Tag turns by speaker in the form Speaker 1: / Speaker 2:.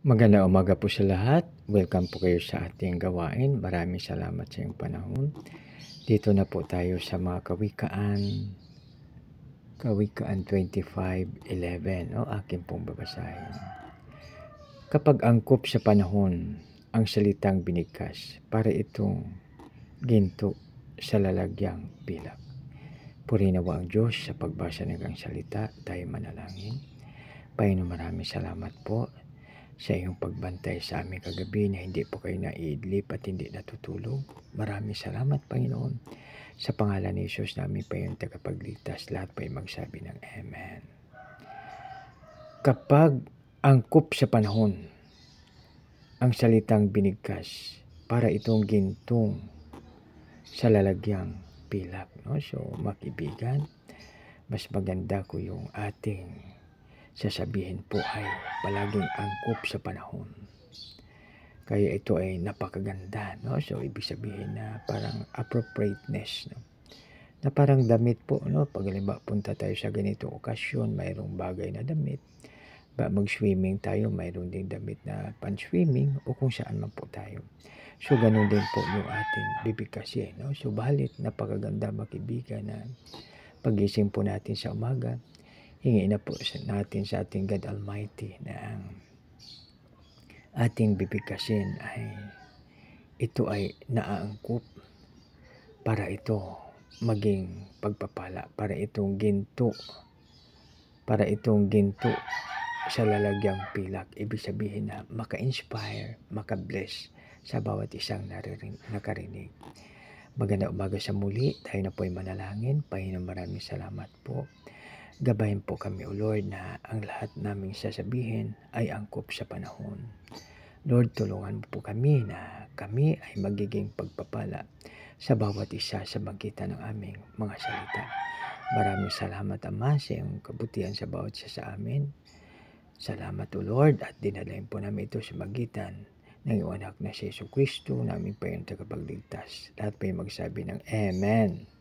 Speaker 1: Magandang umaga po sa lahat. Welcome po kayo sa ating gawain. Maraming salamat sa iyong panahon. Dito na po tayo sa mga kawikaan. Kawikaan 25:11. Akin pong babasahin. Kapag angkop sa panahon, ang salitang binigkas, para itong ginto sa lalagyang pilak. Purihin nawa ang Diyos sa pagbasa ng kanyang salita. Tayo manalangin. Panginoon, maraming salamat po sa iyong pagbantay sa aming kagabi na hindi po kayo naiidlip at hindi natutulog. Maraming salamat, Panginoon. Sa pangalan ni Jesus namin pa yung tagapagligtas. Lahat pa yung magsabi ng Amen. Kapag angkop sa panahon, ang salitang binigkas, para itong gintong sa lalagyang pilak. So, makibigan, mas maganda ko yung ating sasabihin po ay palaging angkop sa panahon. Kaya ito ay napakaganda, So, ibig sabihin na parang appropriateness, Na parang damit po, Pag halimbawa punta tayo sa ganitong okasyon, mayroong bagay na damit. Mag-swimming tayo, mayroon ding damit na pan-swimming o kung saan man po tayo. So, ganun din po yung ating bibigkasin, So, balit napakaganda makibigan na pagising po natin sa umaga, hingi na po natin sa ating God Almighty na ang ating bibigkasin ito ay naaangkop para ito maging pagpapala, para itong ginto sa lalagyang pilak. Ibig sabihin na maka-inspire, maka-bless sa bawat isang nakarinig. Magandang umaga sa muli. Tayo na po ay manalangin. Panginoon, maraming salamat po. Gabayan po kami, O Lord, na ang lahat naming sasabihin ay angkop sa panahon. Lord, tulungan mo po kami na kami ay magiging pagpapala sa bawat isa sa magitan ng aming mga salita. Maraming salamat, Ama, sa iyong kabutihan sa bawat isa sa amin. Salamat, O Lord, at dinalain po namin ito sa magitan ng iyong anak na si Jesu Kristo, namin pa yung tagapagligtas. Lahat pa yung magsabi ng Amen.